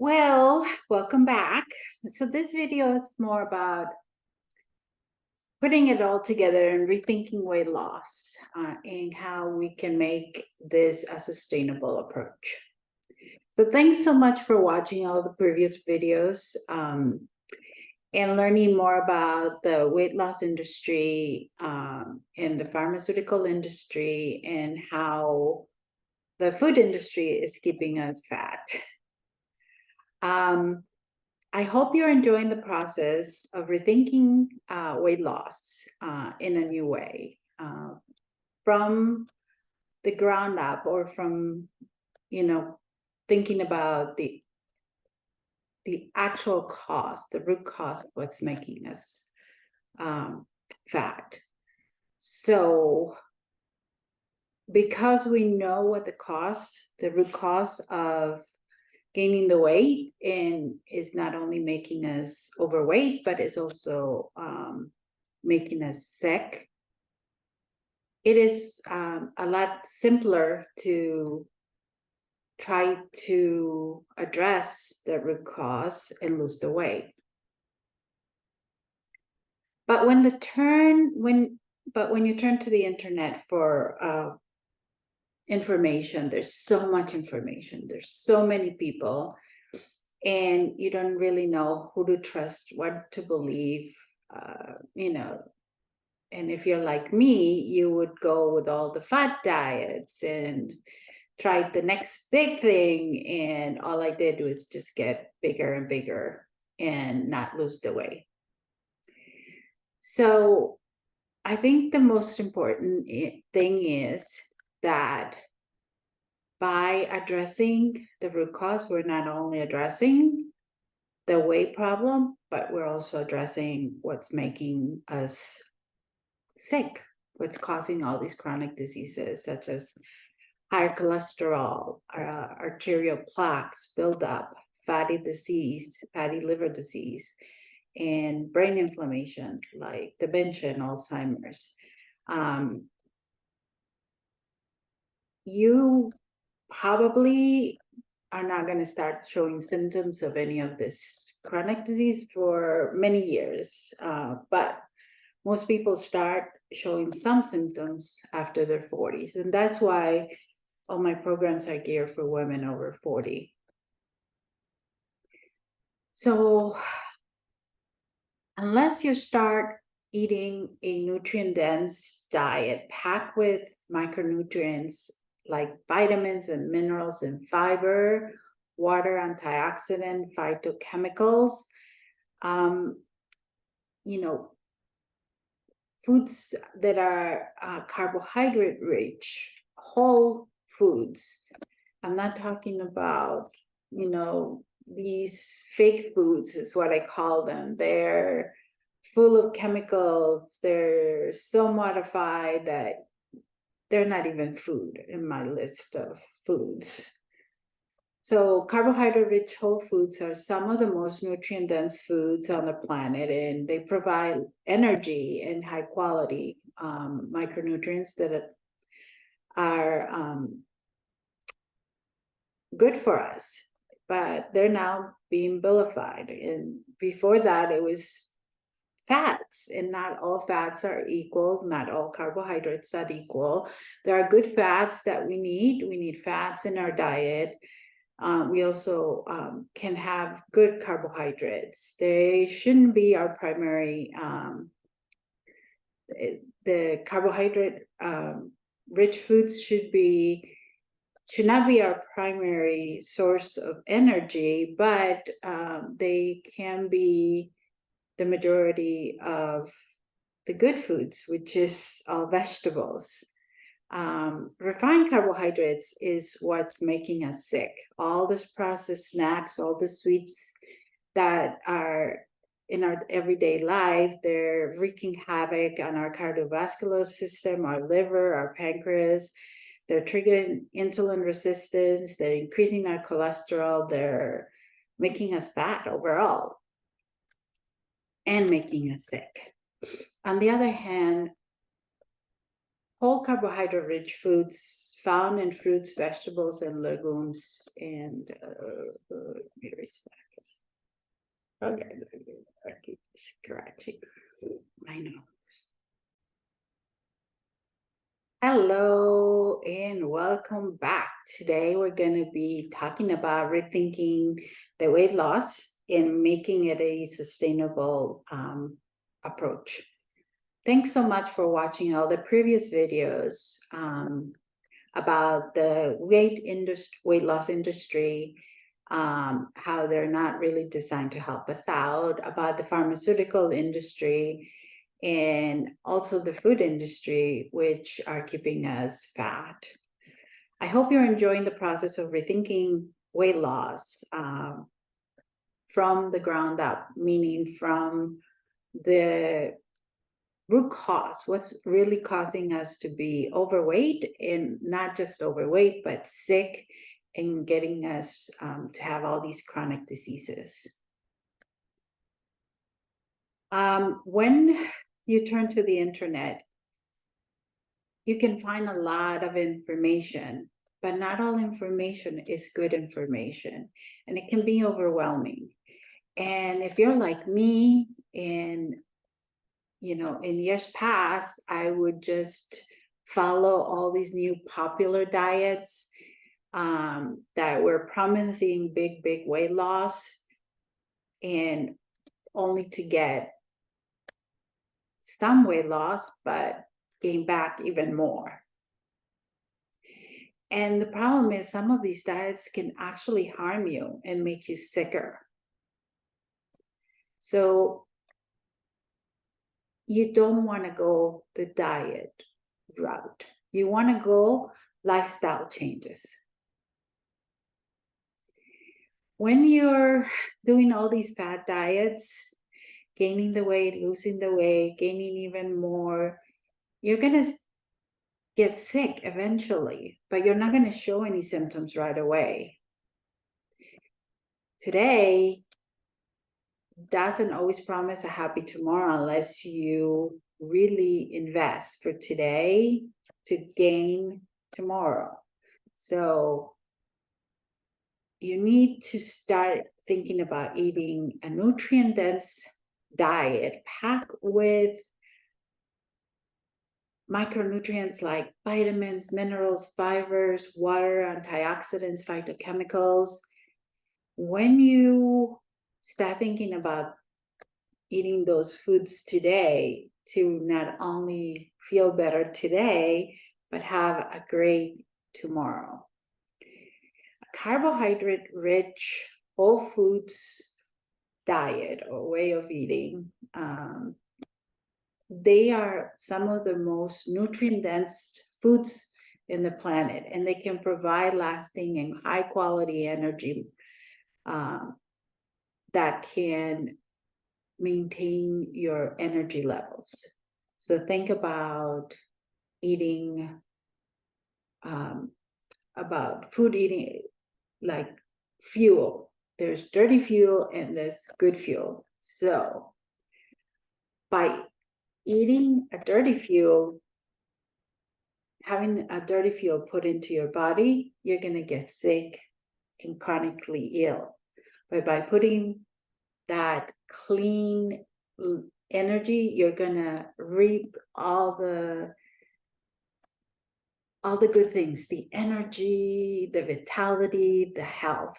Well, welcome back. So this video is more about putting it all together and rethinking weight loss and how we can make this a sustainable approach. So thanks so much for watching all the previous videos and learning more about the weight loss industry and the pharmaceutical industry and how the food industry is keeping us fat. I hope you're enjoying the process of rethinking weight loss in a new way from the ground up, or from, thinking about the actual cost, the root cause of what's making us fat. So because we know what the root cause of gaining the weight and is not only making us overweight, but is also making us sick. It is a lot simpler to try to address the root cause and lose the weight. But when you turn to the internet for information, there's so much information, there's so many people, and you don't really know who to trust, what to believe, and if you're like me, you would go with all the fat diets and try the next big thing, and all I did was just get bigger and bigger and not lose the weight. So I think the most important thing is that by addressing the root cause, we're not only addressing the weight problem, but we're also addressing what's making us sick, what's causing all these chronic diseases, such as higher cholesterol, arterial plaques buildup, fatty liver disease, and brain inflammation like dementia and Alzheimer's. You probably are not going to start showing symptoms of any of this chronic disease for many years, but most people start showing some symptoms after their 40s. And that's why all my programs are geared for women over 40. So unless you start eating a nutrient-dense diet packed with micronutrients like vitamins and minerals and fiber, water, antioxidant, phytochemicals, foods that are carbohydrate rich, whole foods. I'm not talking about, these fake foods is what I call them. They're full of chemicals. They're so modified that they're not even food in my list of foods. So carbohydrate-rich whole foods are some of the most nutrient-dense foods on the planet, and they provide energy and high-quality micronutrients that are good for us. But they're now being vilified. And before that, it was fats, and not all fats are equal. Not all carbohydrates are equal. There are good fats that we need. We need fats in our diet. We also can have good carbohydrates. They shouldn't be our primary, the carbohydrate rich foods should not be our primary source of energy, but they can be the majority of the good foods, which is all vegetables. Refined carbohydrates is what's making us sick. All these processed snacks, all the sweets that are in our everyday life, they're wreaking havoc on our cardiovascular system, our liver, our pancreas. They're triggering insulin resistance. They're increasing our cholesterol. They're making us fat overall and making us sick. On the other hand, whole carbohydrate-rich foods found in fruits, vegetables, and legumes. And here is that. Okay, I keep scratching my nose. Hello and welcome back. Today we're going to be talking about rethinking the weight loss and making it a sustainable approach. Thanks so much for watching all the previous videos about the weight loss industry, how they're not really designed to help us out, about the pharmaceutical industry, and also the food industry, which are keeping us fat. I hope you're enjoying the process of rethinking weight loss from the ground up, meaning from the root cause, what's really causing us to be overweight, and not just overweight, but sick, and getting us to have all these chronic diseases. When you turn to the internet, you can find a lot of information, but not all information is good information, and it can be overwhelming. And if you're like me, and in years past, I would just follow all these new popular diets that were promising big weight loss, and only to get some weight loss, but gain back even more. And the problem is some of these diets can actually harm you and make you sicker. So you don't want to go the diet route. You want to go lifestyle changes. When you're doing all these fad diets, gaining the weight, losing the weight, gaining even more, you're going to get sick eventually, but you're not going to show any symptoms right away. Today doesn't always promise a happy tomorrow unless you really invest for today to gain tomorrow. So you need to start thinking about eating a nutrient-dense diet packed with micronutrients like vitamins, minerals, fibers, water, antioxidants, phytochemicals. When you start thinking about eating those foods today to not only feel better today, but have a great tomorrow. A carbohydrate-rich whole foods diet or way of eating, they are some of the most nutrient-dense foods in the planet, and they can provide lasting and high-quality energy that can maintain your energy levels. So think about eating, about food eating like fuel. There's dirty fuel and there's good fuel. So by eating a dirty fuel, having a dirty fuel put into your body, you're going to get sick and chronically ill. But by putting that clean energy, you're going to reap all the good things, the energy, the vitality, the health.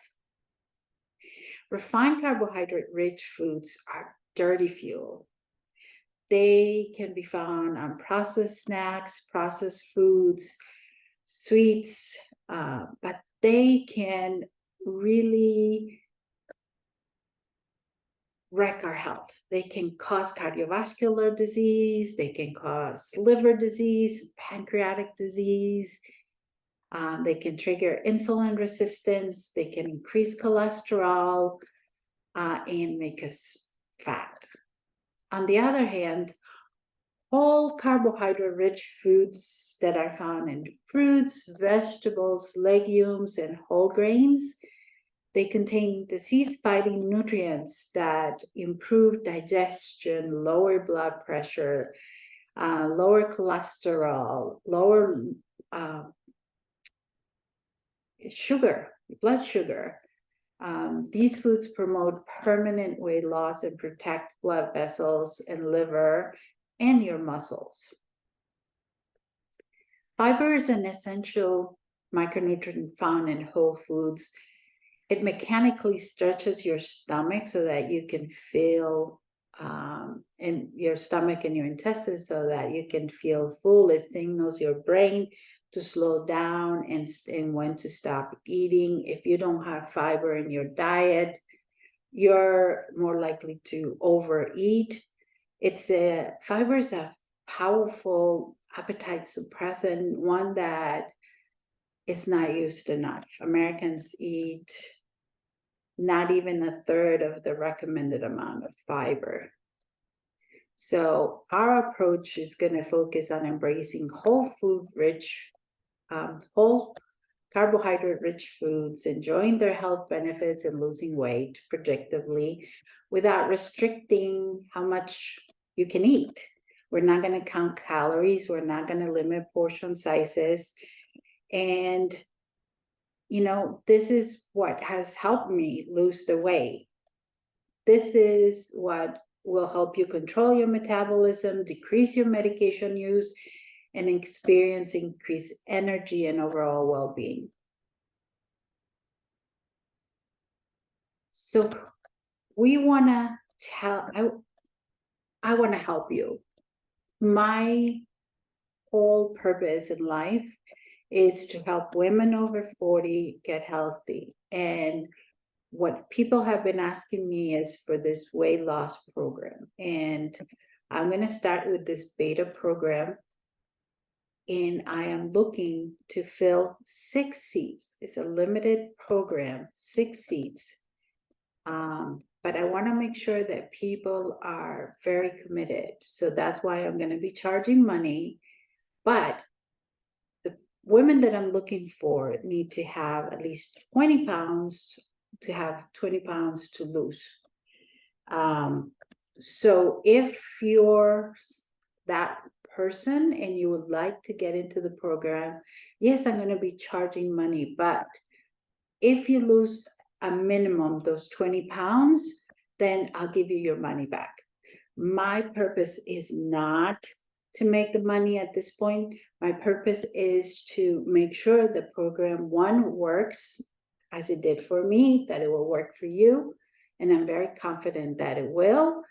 Refined carbohydrate-rich foods are dirty fuel. They can be found on processed snacks, processed foods, sweets, but they can really wreck our health. They can cause cardiovascular disease, they can cause liver disease, pancreatic disease, they can trigger insulin resistance, they can increase cholesterol, and make us fat. On the other hand, whole carbohydrate-rich foods that are found in fruits, vegetables, legumes, and whole grains, they contain disease-fighting nutrients that improve digestion, lower blood pressure, lower cholesterol, lower sugar, blood sugar. These foods promote permanent weight loss and protect blood vessels and liver and your muscles. Fiber is an essential micronutrient found in whole foods. It mechanically stretches your stomach so that you can feel in your stomach and your intestines so that you can feel full. It signals your brain to slow down and when to stop eating. If you don't have fiber in your diet, you're more likely to overeat. Fiber is a powerful appetite suppressant, one that is not used enough. Americans eat not even a third of the recommended amount of fiber. So our approach is going to focus on embracing whole carbohydrate-rich foods, enjoying their health benefits and losing weight predictably without restricting how much you can eat. We're not going to count calories. We're not going to limit portion sizes. And, this is what has helped me lose the weight. This is what will help you control your metabolism, decrease your medication use, and experience increased energy and overall well-being. So we want to I want to help you. My whole purpose in life is to help women over 40 get healthy. And what people have been asking me is for this weight loss program. And I'm going to start with this beta program. And I am looking to fill 6 seats. It's a limited program, 6 seats. But I want to make sure that people are very committed. So that's why I'm going to be charging money. But the women that I'm looking for need to have at least 20 pounds to have 20 pounds to lose. So if you're that person and you would like to get into the program, yes, I'm going to be charging money. But if you lose a minimum, those 20 pounds, then I'll give you your money back. My purpose is not to make the money at this point. My purpose is to make sure the program, one, works as it did for me, that it will work for you. And I'm very confident that it will,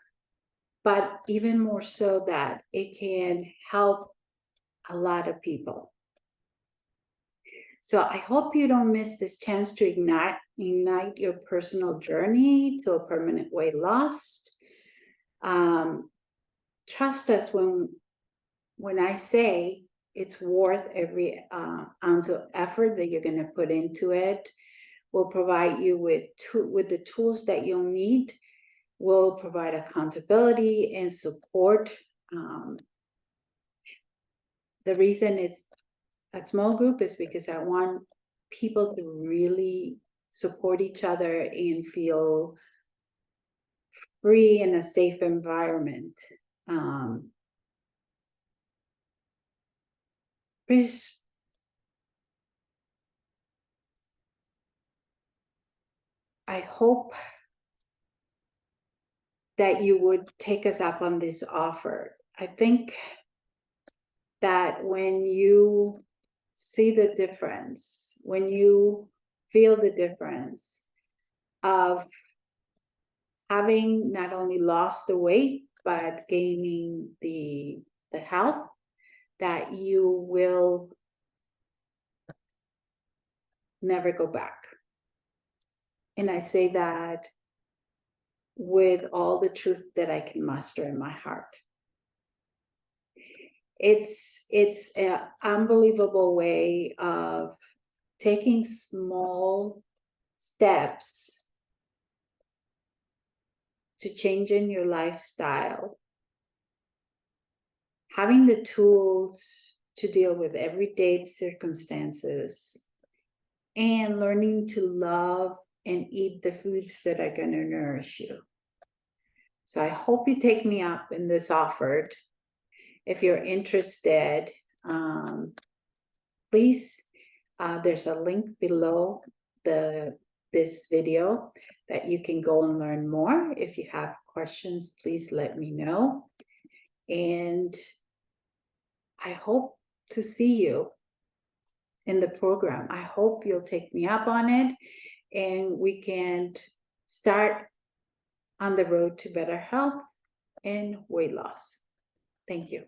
but even more so that it can help a lot of people. So I hope you don't miss this chance to ignite your personal journey to a permanent weight loss. Trust us when I say it's worth every ounce of effort that you're going to put into it. We'll provide you with the tools that you'll need. We'll provide accountability and support. The reason it's a small group is because I want people to really support each other and feel free in a safe environment. Please, I hope that you would take us up on this offer. I think that when you see the difference, when you feel the difference of having not only lost the weight, but gaining the health, that you will never go back. And I say that with all the truth that I can muster in my heart. It's an unbelievable way of taking small steps to changing your lifestyle, having the tools to deal with everyday circumstances, and learning to love and eat the foods that are going to nourish you. So I hope you take me up in this offer. if you're interested, please, there's a link below this video that you can go and learn more. If you have questions, please let me know. And I hope to see you in the program. I hope you'll take me up on it and we can start on the road to better health and weight loss. Thank you.